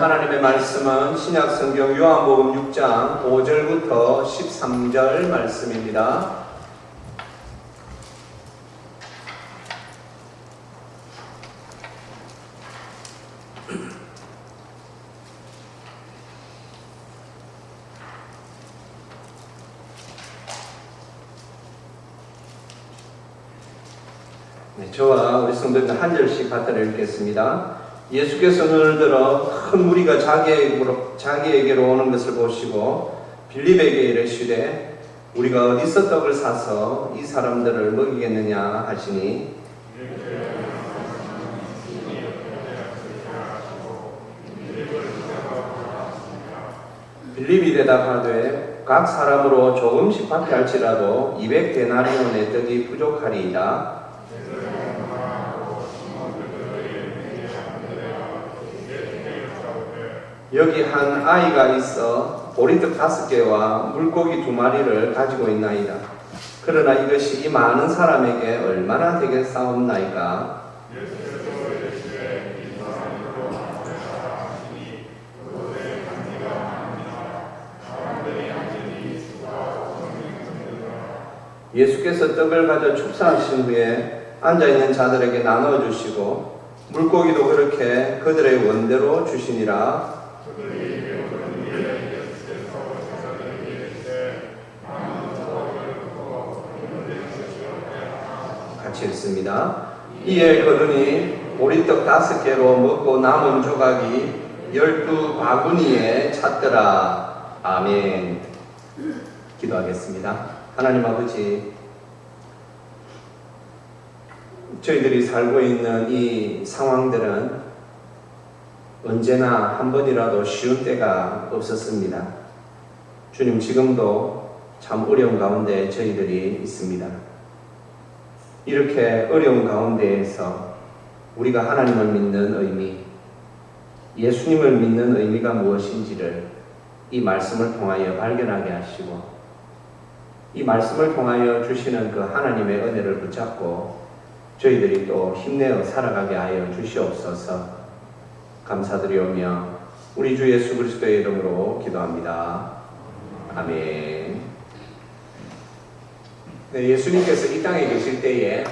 하나님의 말씀은 신약 성경 요한복음 6장 5절부터 13절 말씀입니다. 저와 우리 성도들 한 절씩 받들어 읽겠습니다. 예수께서 눈을 들어 큰 무리가 자기에게로 오는 것을 보시고 빌립에게 이르시되 우리가 어디서 떡을 사서 이 사람들을 먹이겠느냐 하시니 빌립이 대답하되 각 사람으로 조금씩 받게 할지라도 200데나리온의 떡이 부족하리이다. 여기 한 아이가 있어 보리떡 5개와 물고기 2마리를 가지고 있나이다. 그러나 이것이 이 많은 사람에게 얼마나 되겠사옵나이까? 예수께서 떡을 가져 축사하신 후에 앉아있는 자들에게 나눠주시고 물고기도 그렇게 그들의 원대로 주시니라. 같이 읽습니다. 이에 그들이 보리떡 5개로 먹고 남은 조각이 12바구니에 찼더라. 아멘. 기도하겠습니다. 하나님 아버지, 저희들이 살고 있는 이 상황들은 언제나 한 번이라도 쉬운 때가 없었습니다. 주님, 지금도 참 어려운 가운데 저희들이 있습니다. 이렇게 어려운 가운데에서 우리가 하나님을 믿는 의미, 예수님을 믿는 의미가 무엇인지를 이 말씀을 통하여 발견하게 하시고 이 말씀을 통하여 주시는 그 하나님의 은혜를 붙잡고 저희들이 또 힘내어 살아가게 하여 주시옵소서. 감사드리오며 우리 주 예수 그리스도의 이름으로 기도합니다. 아멘. 네, 예수님께서 이 땅에 계실 때에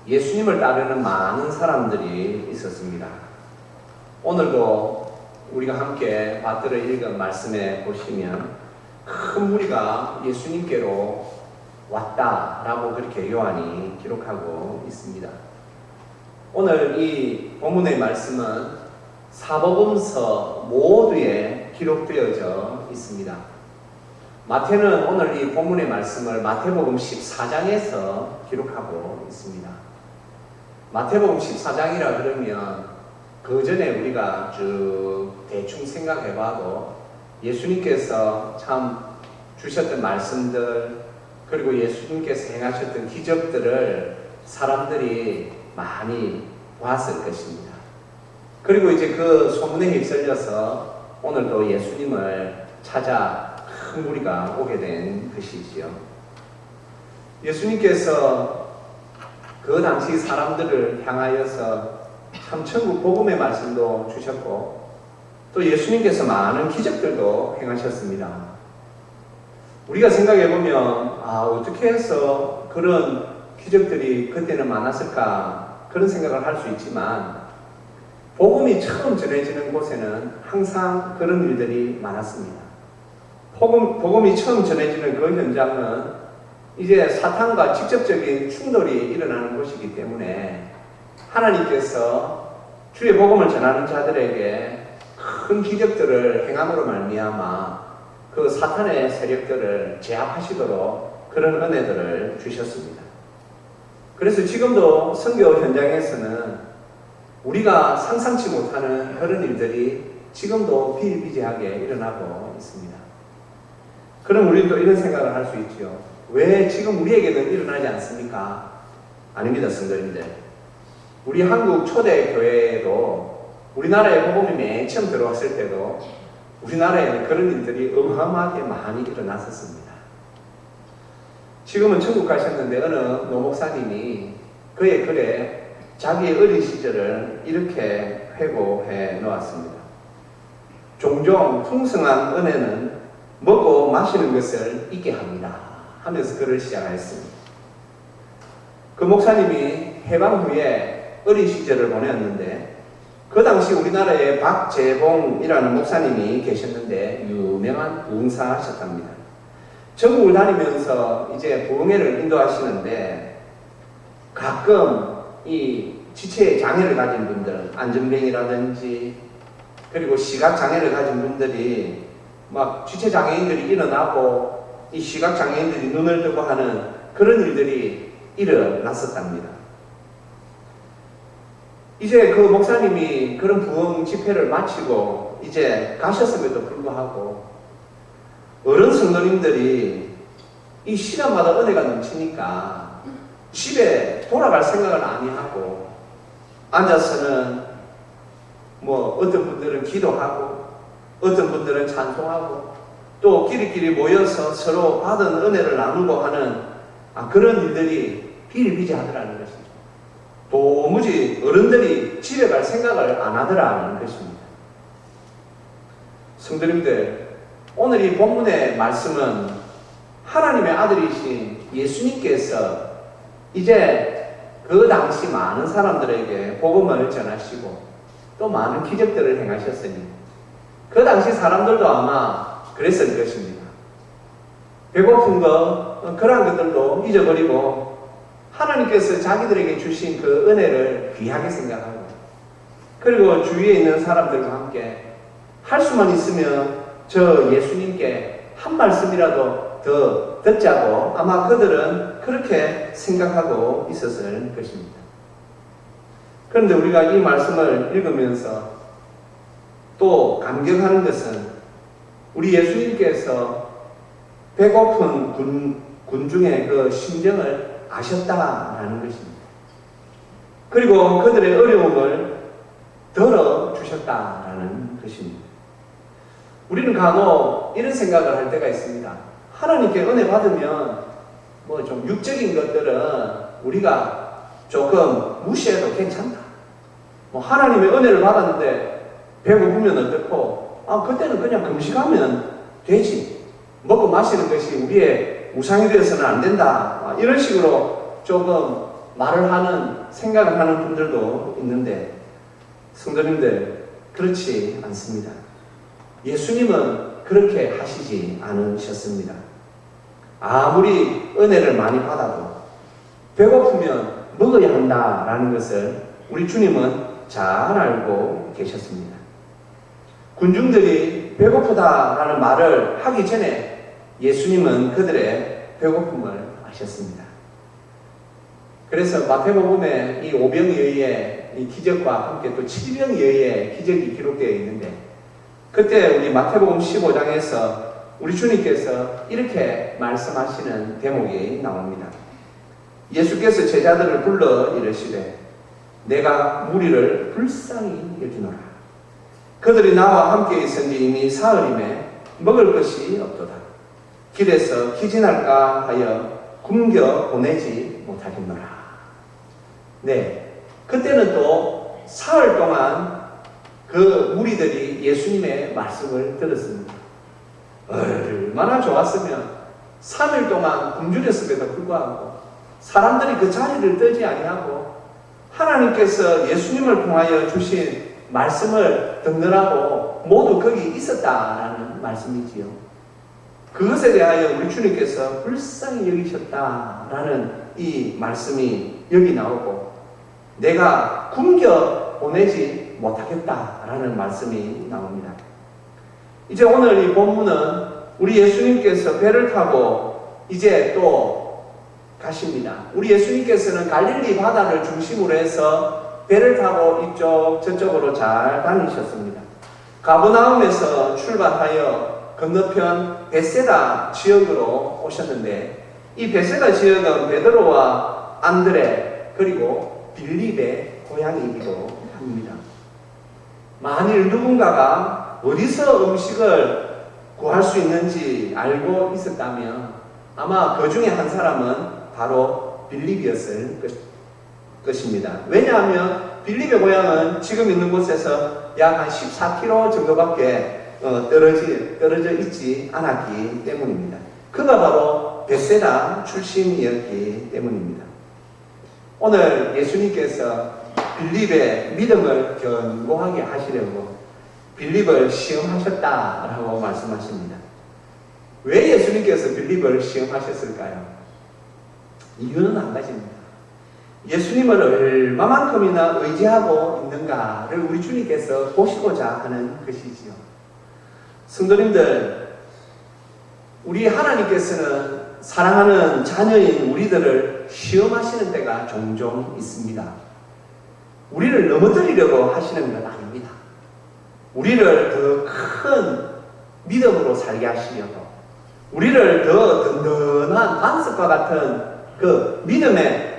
예수님을 따르는 많은 사람들이 있었습니다. 오늘도 우리가 함께 받들어 읽은 말씀에 보시면 큰 무리가 예수님께로 왔다라고 그렇게 요한이 기록하고 있습니다. 오늘 이 본문의 말씀은 사복음서 모두에 기록되어져 있습니다. 마태는 오늘 이 본문의 말씀을 마태복음 14장에서 기록하고 있습니다. 마태복음 14장이라 그러면 그 전에 우리가 쭉 대충 생각해봐도 예수님께서 참 주셨던 말씀들 그리고 예수님께서 행하셨던 기적들을 사람들이 많이 봤을 것입니다. 그리고 이제 그 소문에 휩쓸려서 오늘도 예수님을 찾아 큰 무리가 오게 된 것이지요. 예수님께서 그 당시 사람들을 향하여서 참 천국 복음의 말씀도 주셨고 또 예수님께서 많은 기적들도 행하셨습니다. 우리가 생각해보면 어떻게 해서 그런 기적들이 그때는 많았을까 그런 생각을 할 수 있지만 복음이 처음 전해지는 곳에는 항상 그런 일들이 많았습니다. 복음이 처음 전해지는 그 현장은 이제 사탄과 직접적인 충돌이 일어나는 곳이기 때문에 하나님께서 주의 복음을 전하는 자들에게 큰 기적들을 행함으로 말미암아 그 사탄의 세력들을 제압하시도록 그런 은혜들을 주셨습니다. 그래서 지금도 선교 현장에서는 우리가 상상치 못하는 그런 일들이 지금도 비일비재하게 일어나고 있습니다. 그럼 우리도 이런 생각을 할 수 있죠. 왜 지금 우리에게는 일어나지 않습니까? 아닙니다, 성도님들. 우리 한국 초대 교회에도 우리나라에 복음이 맨 처음 들어왔을 때도 우리나라에는 그런 일들이 어마어마하게 많이 일어났었습니다. 지금은 천국 가셨는데 어느 노목사님이 그의 글에 자기의 어린 시절을 이렇게 회고해 놓았습니다. 종종 풍성한 은혜는 먹고 마시는 것을 잊게 합니다 하면서 글을 시작하였습니다. 그 목사님이 해방 후에 어린 시절을 보냈는데 그 당시 우리나라에 박재봉이라는 목사님이 계셨는데 유명한 부흥사셨답니다. 전국을 다니면서 이제 부흥회를 인도하시는데 가끔 이 지체 장애를 가진 분들, 안전병이라든지 그리고 시각 장애를 가진 분들이 막 지체 장애인들이 일어나고 이 시각 장애인들이 눈을 뜨고 하는 그런 일들이 일어났었답니다. 이제 그 목사님이 그런 부흥 집회를 마치고 이제 가셨음에도 불구하고 어른 성도님들이 이 시간마다 은혜가 넘치니까 집에 돌아갈 생각을 아니하고 앉아서는 뭐 어떤 분들은 기도하고 어떤 분들은 찬송하고 또 끼리끼리 모여서 서로 받은 은혜를 나누고 하는 그런 일들이 비일비재하더라는 것이죠. 도무지 어른들이 집에 갈 생각을 안 하더라는 것입니다. 성도님들, 오늘 이 본문의 말씀은 하나님의 아들이신 예수님께서 이제 그 당시 많은 사람들에게 복음을 전하시고 또 많은 기적들을 행하셨으니 그 당시 사람들도 아마 그랬을 것입니다. 배고픈 거, 그런 것들도 잊어버리고 하나님께서 자기들에게 주신 그 은혜를 귀하게 생각하고 그리고 주위에 있는 사람들과 함께 할 수만 있으면 저 예수님께 한 말씀이라도 더 듣자고 아마 그들은 그렇게 생각하고 있었을 것입니다. 그런데 우리가 이 말씀을 읽으면서 또 감격하는 것은 우리 예수님께서 배고픈 군중의 그 심정을 아셨다라는 것입니다. 그리고 그들의 어려움을 덜어주셨다라는 것입니다. 우리는 간혹 이런 생각을 할 때가 있습니다. 하나님께 은혜 받으면 뭐 좀 육적인 것들은 우리가 조금 무시해도 괜찮다. 뭐 하나님의 은혜를 받았는데 배고프면 어떻고 그때는 그냥 금식하면 되지. 먹고 마시는 것이 우리의 우상이 되어서는 안 된다. 이런 식으로 조금 말을 하는 생각을 하는 분들도 있는데 성도님들 그렇지 않습니다. 예수님은 그렇게 하시지 않으셨습니다. 아무리 은혜를 많이 받아도 배고프면 먹어야 한다라는 것을 우리 주님은 잘 알고 계셨습니다. 군중들이 배고프다라는 말을 하기 전에 예수님은 그들의 배고픔을 아셨습니다. 그래서 마태복음에 이 오병이어의 이 기적과 함께 또 7병이어의 기적이 기록되어 있는데 그때 우리 마태복음 15장에서 우리 주님께서 이렇게 말씀하시는 대목이 나옵니다. 예수께서 제자들을 불러 이르시되 내가 무리를 불쌍히 여기노라. 그들이 나와 함께 있으니 이미 사흘임에 먹을 것이 없도다. 길에서 기진할까 하여 굶겨 보내지 못하겠노라. 네, 그때는 또 사흘 동안 그 무리들이 예수님의 말씀을 들었습니다. 얼마나 좋았으면 3일 동안 굶주렸음에도 불구하고 사람들이 그 자리를 뜨지 아니하고 하나님께서 예수님을 통하여 주신 말씀을 듣느라고 모두 거기 있었다라는 말씀이지요. 그것에 대하여 우리 주님께서 불쌍히 여기셨다라는 이 말씀이 여기 나오고 내가 굶겨 보내지 못하겠다라는 말씀이 나옵니다. 이제 오늘 이 본문은 우리 예수님께서 배를 타고 이제 또 가십니다. 우리 예수님께서는 갈릴리 바다를 중심으로 해서 배를 타고 이쪽 저쪽으로 잘 다니셨습니다. 가버나움에서 출발하여 건너편 베세다 지역으로 오셨는데 이 베세다 지역은 베드로와 안드레 그리고 빌립의 고향이기도 합니다. 만일 누군가가 어디서 음식을 구할 수 있는지 알고 있었다면 아마 그 중에 한 사람은 바로 빌립이었을 것입니다. 왜냐하면 빌립의 고향은 지금 있는 곳에서 약 한 14km 정도밖에 떨어져 있지 않았기 때문입니다. 그가 바로 벳세다 출신이었기 때문입니다. 오늘 예수님께서 빌립의 믿음을 견고하게 하시려고 빌립을 시험하셨다라고 말씀하십니다. 왜 예수님께서 빌립을 시험하셨을까요? 이유는 한 가지입니다. 예수님을 얼마만큼이나 의지하고 있는가를 우리 주님께서 보시고자 하는 것이지요. 성도님들, 우리 하나님께서는 사랑하는 자녀인 우리들을 시험하시는 때가 종종 있습니다. 우리를 넘어뜨리려고 하시는 건 아닙니다. 우리를 더 큰 믿음으로 살게 하시려고, 우리를 더 든든한 반석과 같은 그 믿음의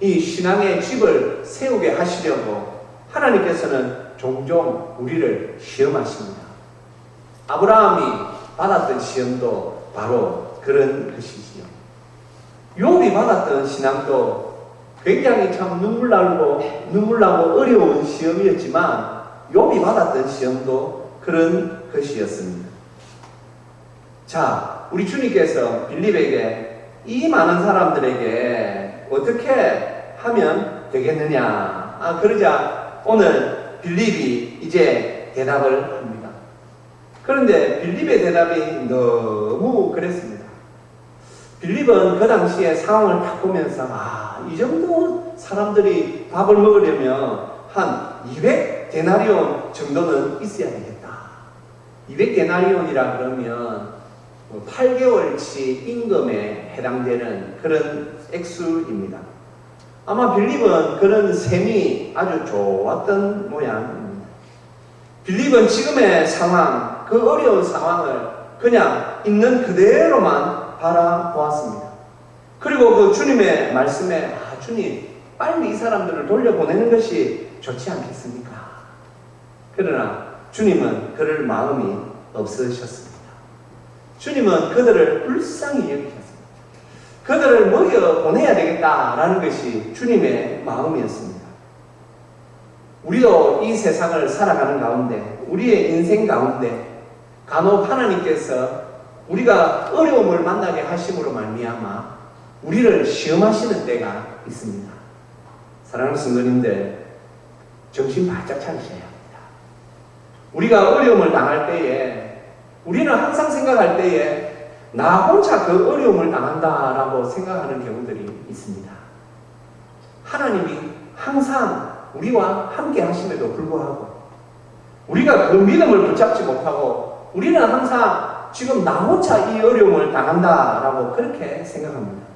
이 신앙의 집을 세우게 하시려고 하나님께서는 종종 우리를 시험하십니다. 아브라함이 받았던 시험도 바로 그런 것이지요. 욥이 받았던 신앙도 굉장히 참 눈물 나고 어려운 시험이었지만 욥이 받았던 시험도 그런 것이었습니다. 자, 우리 주님께서 빌립에게 이 많은 사람들에게 어떻게 하면 되겠느냐 그러자 오늘 빌립이 이제 대답을 합니다. 그런데 빌립의 대답이 너무 그랬습니다. 빌립은 그 당시에 상황을 딱 보면서 이 정도 사람들이 밥을 먹으려면 한 200데나리온 정도는 있어야 되겠다. 200데나리온이라 그러면 8개월치 임금에 해당되는 그런 액수입니다. 아마 빌립은 그런 셈이 아주 좋았던 모양입니다. 빌립은 지금의 상황, 그 어려운 상황을 그냥 있는 그대로만 바라보았습니다. 그리고 그 주님의 말씀에 주님, 빨리 이 사람들을 돌려보내는 것이 좋지 않겠습니까? 그러나 주님은 그럴 마음이 없으셨습니다. 주님은 그들을 불쌍히 여기셨습니다. 그들을 먹여 보내야 되겠다라는 것이 주님의 마음이었습니다. 우리도 이 세상을 살아가는 가운데, 우리의 인생 가운데 간혹 하나님께서 우리가 어려움을 만나게 하심으로 말미암아 우리를 시험하시는 때가 있습니다. 사랑하는 성도님들, 정신 바짝 차리셔야 합니다. 우리가 어려움을 당할 때에 우리는 항상 생각할 때에 나 혼자 그 어려움을 당한다라고 생각하는 경우들이 있습니다. 하나님이 항상 우리와 함께 하심에도 불구하고 우리가 그 믿음을 붙잡지 못하고 우리는 항상 지금 나 혼자 이 어려움을 당한다라고 그렇게 생각합니다.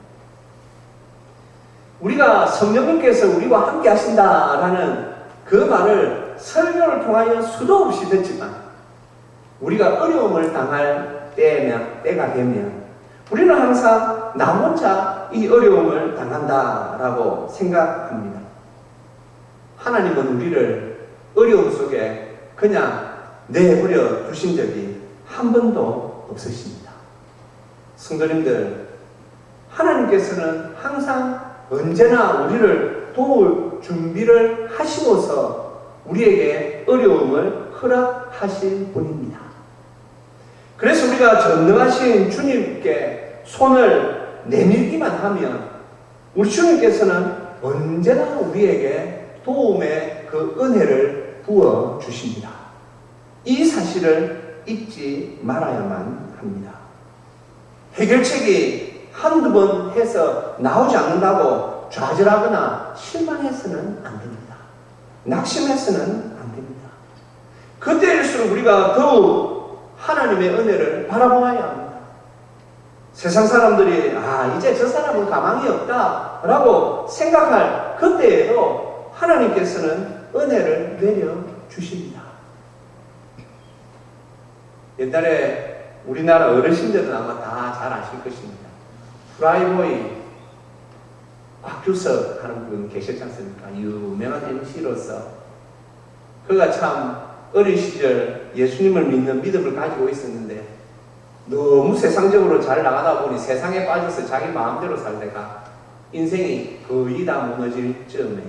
우리가 성령님께서 우리와 함께 하신다라는 그 말을 설교를 통하여 수도 없이 듣지만 우리가 어려움을 당할 때가 되면 우리는 항상 나 혼자 이 어려움을 당한다라고 생각합니다. 하나님은 우리를 어려움 속에 그냥 내버려 두신 적이 한 번도 없으십니다. 성도님들, 하나님께서는 항상 언제나 우리를 도울 준비를 하시고서 우리에게 어려움을 허락하신 분입니다. 그래서 우리가 전능하신 주님께 손을 내밀기만 하면 우리 주님께서는 언제나 우리에게 도움의 그 은혜를 부어 주십니다. 이 사실을 잊지 말아야만 합니다. 해결책이 한두 번 해서 나오지 않는다고 좌절하거나 실망해서는 안 됩니다. 낙심해서는 안 됩니다. 그때일수록 우리가 더욱 하나님의 은혜를 바라보아야 합니다. 세상 사람들이 이제 저 사람은 가망이 없다 라고 생각할 그때에도 하나님께서는 은혜를 내려주십니다. 옛날에 우리나라 어르신들은 아마 다 잘 아실 것입니다. 프라이보이 곽규석 하는 분 계셨지 않습니까? 유명한 MC로서 그가 참 어린 시절 예수님을 믿는 믿음을 가지고 있었는데 너무 세상적으로 잘 나가다 보니 세상에 빠져서 자기 마음대로 살다가 인생이 거의 다 무너질 즈음에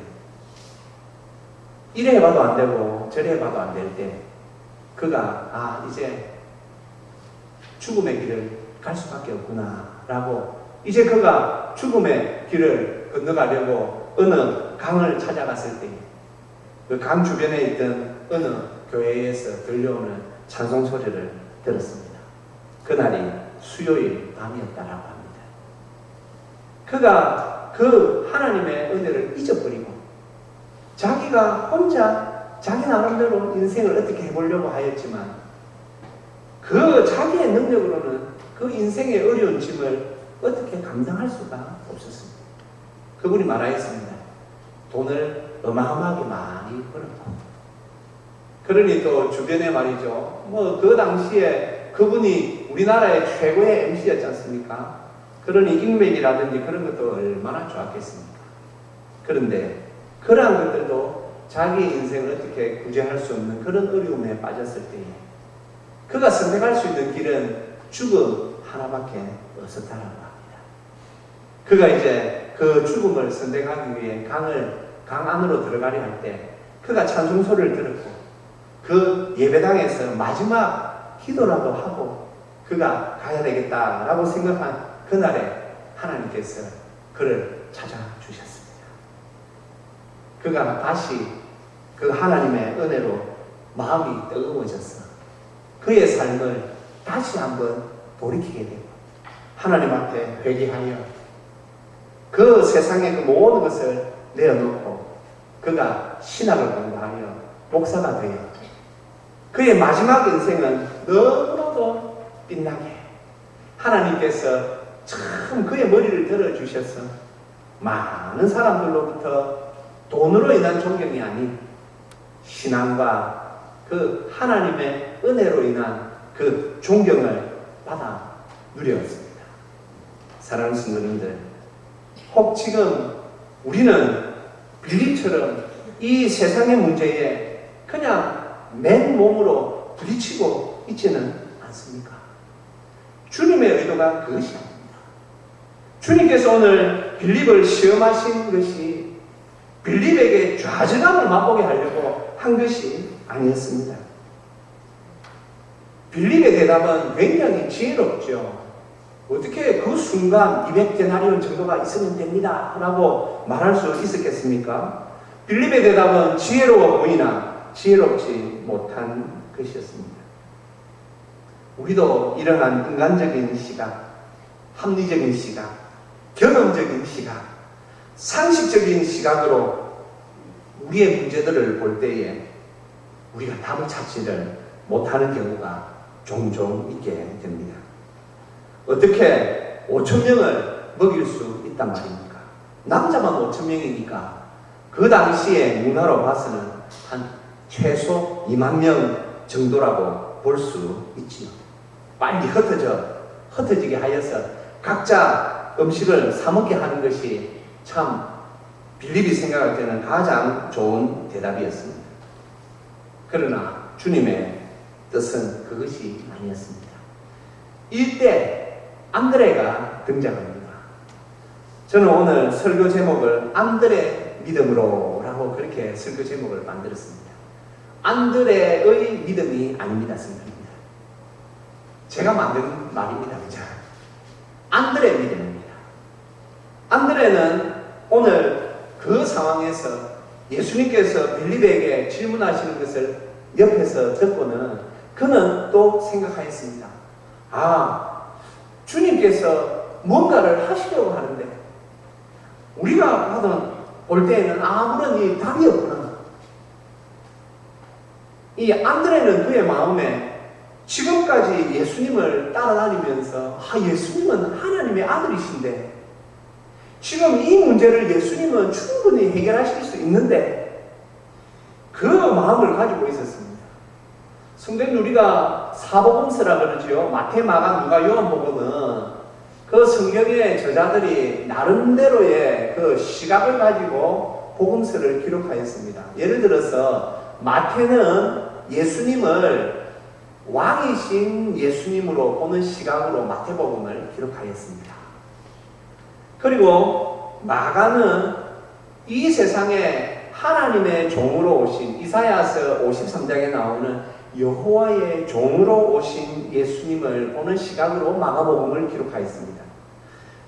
이래 해봐도 안 되고 저래 해봐도 안 될 때 그가 이제 죽음의 길을 갈 수밖에 없구나 라고, 이제 그가 죽음의 길을 건너가려고 어느 강을 찾아갔을 때 그 강 주변에 있던 어느 교회에서 들려오는 찬송 소리를 들었습니다. 그날이 수요일 밤이었다라고 합니다. 그가 그 하나님의 은혜를 잊어버리고 자기가 혼자 자기 나름대로 인생을 어떻게 해보려고 하였지만 그 자기의 능력으로는 그 인생의 어려운 짐을 어떻게 감당할 수가 없었습니다. 그분이 말하였습니다. 돈을 어마어마하게 많이 벌었고, 그러니 또 주변에 말이죠, 그 당시에 그분이 우리나라의 최고의 MC였지 않습니까? 그러니 인맥이라든지 그런 것도 얼마나 좋았겠습니까? 그런데 그러한 것들도 자기 인생을 어떻게 구제할 수 없는 그런 어려움에 빠졌을 때에 그가 선택할 수 있는 길은 죽음 하나밖에 없었다라고 합니다. 그가 이제 그 죽음을 선택하기 위해 강 안으로 들어가려 할 때 그가 찬송소리를 들었고 그 예배당에서 마지막 기도라도 하고 그가 가야 되겠다라고 생각한 그날에 하나님께서 그를 찾아주셨습니다. 그가 다시 그 하나님의 은혜로 마음이 뜨거워져서 그의 삶을 다시 한번 돌이키게 되고 하나님 앞에 회개하여 그 세상의 그 모든 것을 내어놓고 그가 신학을 공부하여 목사가 되어 그의 마지막 인생은 너무나도 빛나게 하나님께서 참 그의 머리를 들어주셔서 많은 사람들로부터 돈으로 인한 존경이 아닌 신앙과 그 하나님의 은혜로 인한 그 존경을 받아 누렸습니다. 사랑하는 성도님들, 혹 지금 우리는 빌립처럼 이 세상의 문제에 그냥 맨몸으로 부딪히고 있지는 않습니까? 주님의 의도가 그것이 아닙니다. 주님께서 오늘 빌립을 시험하신 것이 빌립에게 좌절감을 맛보게 하려고 한 것이 아니었습니다. 빌립의 대답은 굉장히 지혜롭죠. 어떻게 그 순간 200데나리온 정도가 있으면 됩니다 라고 말할 수 있었겠습니까? 빌립의 대답은 지혜로워 보이나 지혜롭지 못한 것이었습니다. 우리도 이러한 인간적인 시각, 합리적인 시각, 경험적인 시각, 상식적인 시각으로 우리의 문제들을 볼 때에 우리가 답을 찾지를 못하는 경우가 종종 있게 됩니다. 어떻게 5,000명을 먹일 수 있단 말입니까? 남자만 5,000명이니까 그 당시에 문화로 봐서는 한 최소 2만 명 정도라고 볼 수 있지요. 빨리 흩어지게 하여서 각자 음식을 사먹게 하는 것이 참 빌립이 생각할 때는 가장 좋은 대답이었습니다. 그러나 주님의 뜻은 그것이 아니었습니다. 이때 안드레가 등장합니다. 저는 오늘 설교 제목을 안드레 믿음으로 라고 그렇게 설교 제목을 만들었습니다. 안드레의 믿음이 아닙니다, 성도입니다. 제가 만든 말입니다. 그죠? 안드레 믿음입니다. 안드레는 오늘 그 상황에서 예수님께서 빌립에게 질문하시는 것을 옆에서 듣고는 그는 또 생각하였습니다. 주님께서 뭔가를 하시려고 하는데 우리가 볼 때에는 아무런 이 답이 없구나. 이 안드레는 그의 마음에 지금까지 예수님을 따라다니면서 예수님은 하나님의 아들이신데 지금 이 문제를 예수님은 충분히 해결하실 수 있는데 그 마음을 가지고 있었습니다. 성경에 우리가 사복음서라 그러지요. 마태, 마가, 누가, 요한복음은 그 성경의 저자들이 나름대로의 그 시각을 가지고 복음서를 기록하였습니다. 예를 들어서 마태는 예수님을 왕이신 예수님으로 보는 시각으로 마태복음을 기록하였습니다. 그리고 마가는 이 세상에 하나님의 종으로 오신 이사야서 53장에 나오는 여호와의 종으로 오신 예수님을 보는 시각으로 마가복음을 기록하였습니다.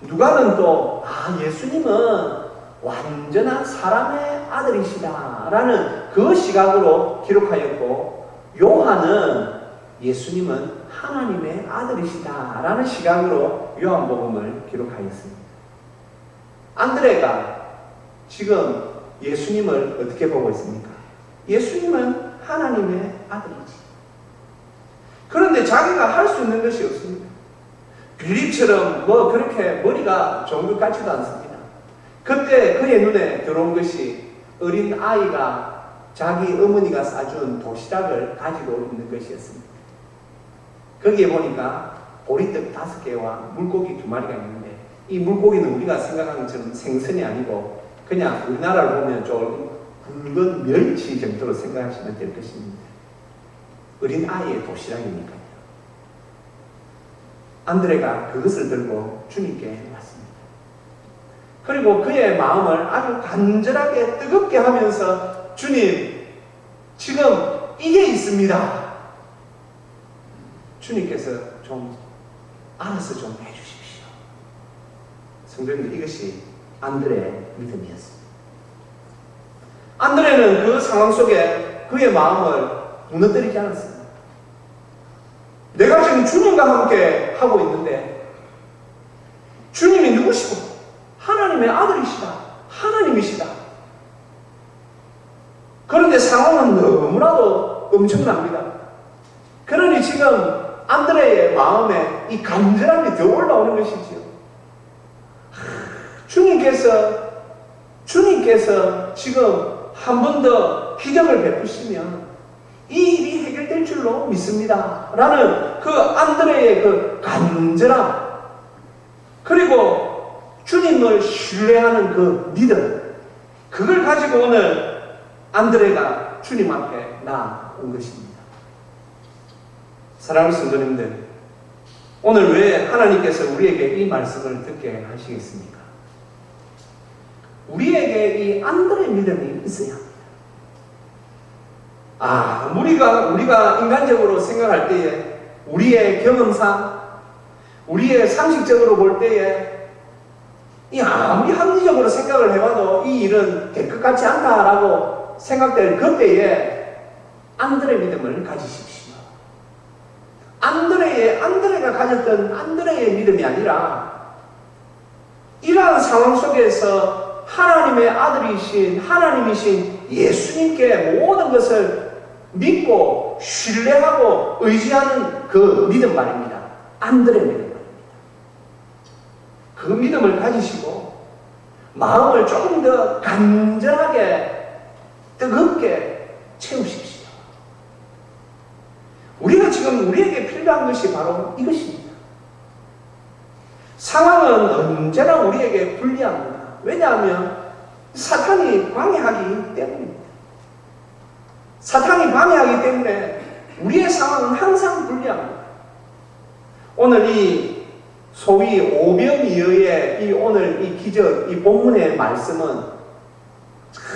누가는 또 예수님은 완전한 사람의 아들이시다 라는 그 시각으로 기록하였고, 요한은 예수님은 하나님의 아들이시다 라는 시각으로 요한복음을 기록하였습니다. 안드레가 지금 예수님을 어떻게 보고 있습니까? 예수님은 하나님의 아들이지. 그런데 자기가 할 수 있는 것이 없습니다. 빌립처럼 그렇게 머리가 좋은 것 같지도 않습니다. 그때 그의 눈에 들어온 것이 어린 아이가 자기 어머니가 싸준 도시락을 가지고 있는 것이었습니다. 거기에 보니까 보리떡 5개와 물고기 2마리가 있는데, 이 물고기는 우리가 생각하는 것처럼 생선이 아니고 그냥 우리나라를 보면 좀 굵은 멸치 정도로 생각하시면 될 것입니다. 어린 아이의 도시락이니까요. 안드레가 그것을 들고 주님께 왔습니다. 그리고 그의 마음을 아주 간절하게 뜨겁게 하면서, 주님, 지금 이게 있습니다. 주님께서 좀 알아서 좀 해주십시오. 성도님들, 이것이 안드레의 믿음이었습니다. 안드레는 그 상황 속에 그의 마음을 무너뜨리지 않았습니다. 내가 지금 주님과 함께 하고 있는데, 주님이 누구시고 하나님의 아들이시다, 하나님이시다. 그런데 상황은 너무나도 엄청납니다. 그러니 지금 안드레의 마음에 이 간절함이 더 올라오는 것이지요. 주님께서 지금 한 번 더 기적을 베푸시면 이 일이 해결될 줄로 믿습니다 라는 그 안드레의 그 간절함, 그리고 주님을 신뢰하는 그 믿음, 그걸 가지고 오늘 안드레가 주님 앞에 나온 것입니다. 사랑하는 성도님들, 오늘 왜 하나님께서 우리에게 이 말씀을 듣게 하시겠습니까? 우리에게 이 안드레 믿음이 있어야 합니다. 우리가 인간적으로 생각할 때에, 우리의 경험상, 우리의 상식적으로 볼 때에, 아무리 합리적으로 생각을 해봐도 이 일은 될 것 같지 않다라고 생각될 그때에 안드레 믿음을 가지십시오. 안드레가 가졌던 안드레의 믿음이 아니라, 이러한 상황 속에서 하나님의 아들이신 하나님이신 예수님께 모든 것을 믿고 신뢰하고 의지하는 그 믿음 말입니다. 안드레 믿음 말입니다. 그 믿음을 가지시고 마음을 조금 더 간절하게 뜨겁게 채우십시오. 우리가 지금 우리에게 필요한 것이 바로 이것입니다. 상황은 언제나 우리에게 불리합니다. 왜냐하면 사탄이 방해하기 때문입니다. 사탄이 방해하기 때문에 우리의 상황은 항상 불리합니다. 오늘 이 소위 오병이어의 오늘 이 기적, 이 본문의 말씀은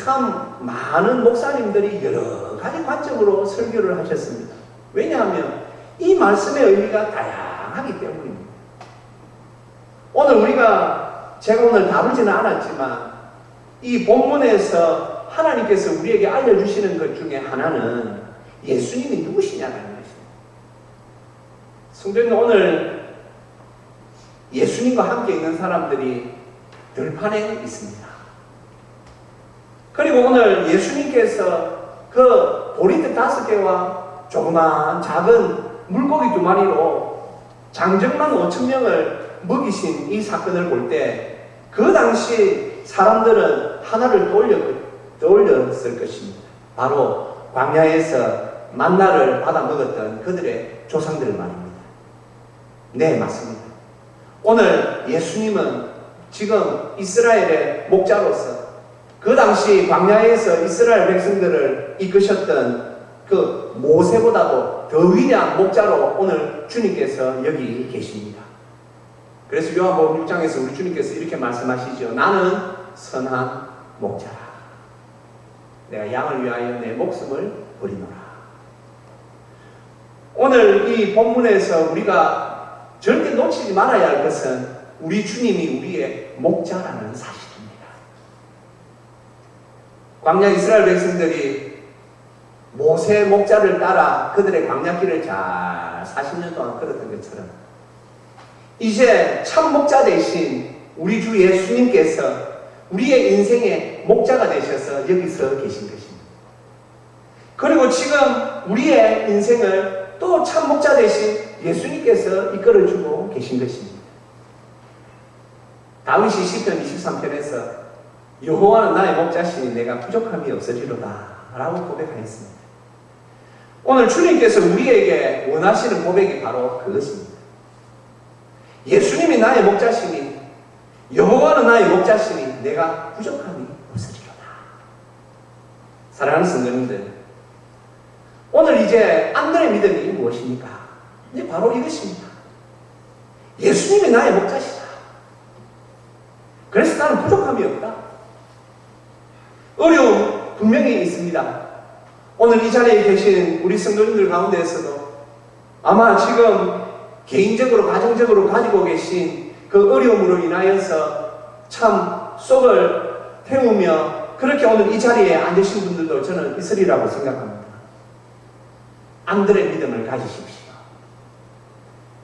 참 많은 목사님들이 여러 가지 관점으로 설교를 하셨습니다. 왜냐하면 이 말씀의 의미가 다양하기 때문입니다. 오늘 제가 오늘 다루지는 않았지만, 이 본문에서 하나님께서 우리에게 알려주시는 것 중에 하나는 예수님이 누구시냐는 것입니다. 성도님, 오늘 예수님과 함께 있는 사람들이 들판에 있습니다. 그리고 오늘 예수님께서 그 보리떡 5개와 조그만 작은 물고기 2마리로 장정만 5,000명을 먹이신 이 사건을 볼 때, 그 당시 사람들은 하나를 떠올렸을 것입니다. 바로 광야에서 만나를 받아 먹었던 그들의 조상들 말입니다. 네, 맞습니다. 오늘 예수님은 지금 이스라엘의 목자로서 그 당시 광야에서 이스라엘 백성들을 이끄셨던 그 모세보다도 더 위대한 목자로 오늘 주님께서 여기 계십니다. 그래서 요한복음 6장에서 우리 주님께서 이렇게 말씀하시죠. 나는 선한 목자라. 내가 양을 위하여 내 목숨을 버리노라. 오늘 이 본문에서 우리가 절대 놓치지 말아야 할 것은 우리 주님이 우리의 목자라는 사실입니다. 광야 이스라엘 백성들이 모세 목자를 따라 그들의 광야길을 잘 40년 동안 걸었던 것처럼 이제 참 목자 대신 우리 주 예수님께서 우리의 인생의 목자가 되셔서 여기서 계신 것입니다. 그리고 지금 우리의 인생을 또 참 목자 대신 예수님께서 이끌어주고 계신 것입니다. 다윗이 시편 23편에서 여호와는 나의 목자시니 내가 부족함이 없으리로다 라고 고백하였습니다. 오늘 주님께서 우리에게 원하시는 고백이 바로 그것입니다. 예수님이 나의 목자시니 여호와는 나의 목자시니 내가 부족함이 없으리로다. 사랑하는 성도님들, 오늘 이제 안들의 믿음이 무엇입니까? 이제 바로 이것입니다. 예수님이 나의 목자시다. 그래서 나는 부족함이 없다. 어려움 분명히 있습니다. 오늘 이 자리에 계신 우리 성도님들 가운데에서도 아마 지금 개인적으로 가정적으로 가지고 계신 그 어려움으로 인하여서 참 속을 태우며 그렇게 오늘 이 자리에 앉으신 분들도 저는 있으리라고 생각합니다. 안들의 믿음을 가지십시오.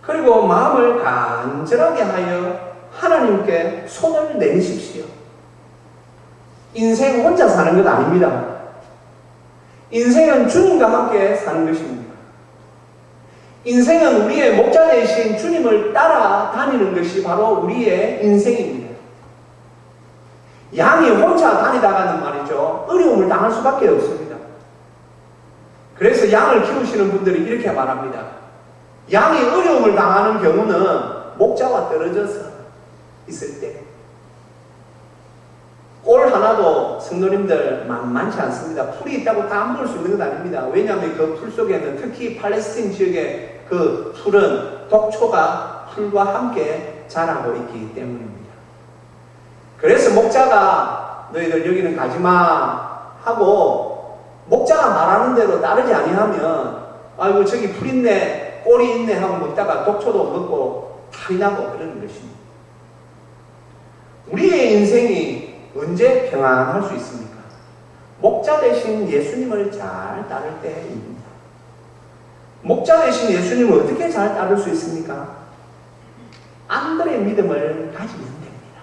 그리고 마음을 간절하게 하여 하나님께 손을 내미십시오. 인생 혼자 사는 것 아닙니다. 인생은 주님과 함께 사는 것입니다. 인생은 우리의 목자 되신 주님을 따라다니는 것이 바로 우리의 인생입니다. 양이 혼자 다니다가는 말이죠, 어려움을 당할 수밖에 없습니다. 그래서 양을 키우시는 분들이 이렇게 말합니다. 양이 어려움을 당하는 경우는 목자와 떨어져서 있을 때 꼴 하나도 성도님들 만만치 않습니다. 풀이 있다고 다 먹을 수 있는 건 아닙니다. 왜냐하면 그 풀 속에는 특히 팔레스틴 지역의 그 풀은 독초가 풀과 함께 자라고 있기 때문입니다. 그래서 목자가 너희들 여기는 가지마 하고 목자가 말하는 대로 따르지 아니하면 아이고 저기 풀 있네 꼴이 있네 하고 먹다가 독초도 먹고 탈이 나고 그러는 것입니다. 우리의 인생이 언제 평안할 수 있습니까? 목자 대신 예수님을 잘 따를 때입니다. 목자 대신 예수님을 어떻게 잘 따를 수 있습니까? 안들의 믿음을 가지면 됩니다.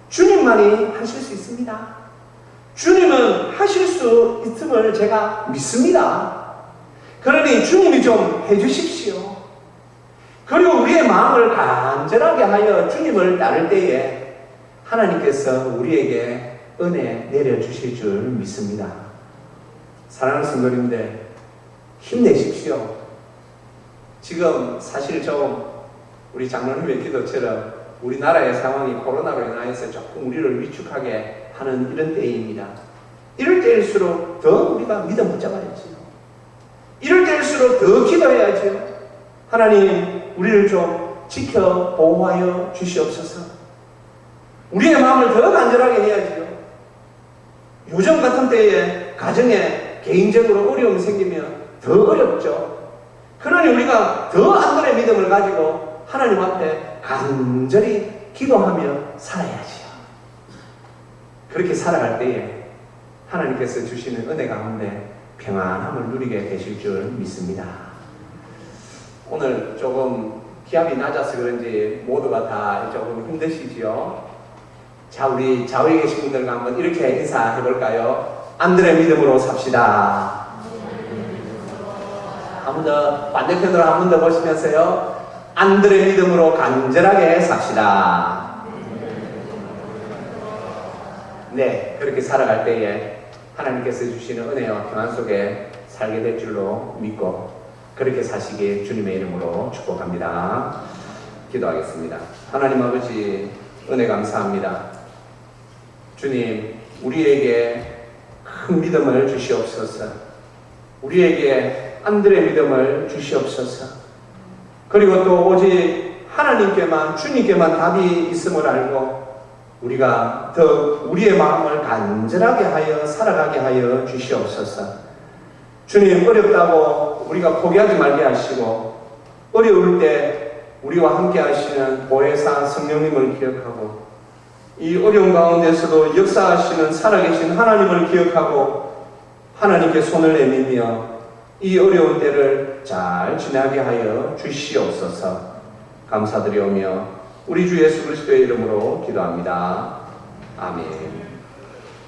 주님만이 하실 수 있습니다. 주님은 하실 수 있음을 제가 믿습니다. 그러니 주님이 좀 해주십시오. 그리고 우리의 마음을 간절하게 하여 주님을 따를 때에 하나님께서 우리에게 은혜 내려주실 줄 믿습니다. 사랑하는 성도님들, 힘내십시오. 지금 사실 좀 우리 장로님의 기도처럼 우리나라의 상황이 코로나로 인하여서 조금 우리를 위축하게 하는 이런 때입니다. 이럴 때일수록 더 우리가 믿음 붙잡아야지요. 이럴 때일수록 더 기도해야죠. 하나님, 우리를 좀 지켜 보호하여 주시옵소서. 우리의 마음을 더 간절하게 해야지요. 요즘 같은 때에 가정에 개인적으로 어려움이 생기면 더 어렵죠. 그러니 우리가 더 안들의 믿음을 가지고 하나님 앞에 간절히 기도하며 살아야지요. 그렇게 살아갈 때에 하나님께서 주시는 은혜 가운데 평안함을 누리게 되실 줄 믿습니다. 오늘 조금 기압이 낮아서 그런지 모두가 다 조금 힘드시지요? 자, 우리 좌우에 계신 분들과 한번 이렇게 인사해 볼까요? 안들의 믿음으로 삽시다. 한 번 더 반대편으로 한 번 더 보시면서요. 안들의 믿음으로 간절하게 삽시다. 네, 그렇게 살아갈 때에 하나님께서 주시는 은혜와 평안 속에 살게 될 줄로 믿고 그렇게 사시길 주님의 이름으로 축복합니다. 기도하겠습니다. 하나님 아버지, 은혜 감사합니다. 주님, 우리에게 큰 믿음을 주시옵소서. 우리에게 안들의 믿음을 주시옵소서. 그리고 또 오직 하나님께만, 주님께만 답이 있음을 알고 우리가 더 우리의 마음을 간절하게 하여 살아가게 하여 주시옵소서. 주님, 어렵다고 우리가 포기하지 말게 하시고, 어려울 때 우리와 함께 하시는 보혜사 성령님을 기억하고, 이 어려운 가운데서도 역사하시는 살아계신 하나님을 기억하고 하나님께 손을 내밀며 이 어려운 때를 잘 지나게 하여 주시옵소서. 감사드리오며 우리 주 예수 그리스도의 이름으로 기도합니다. 아멘.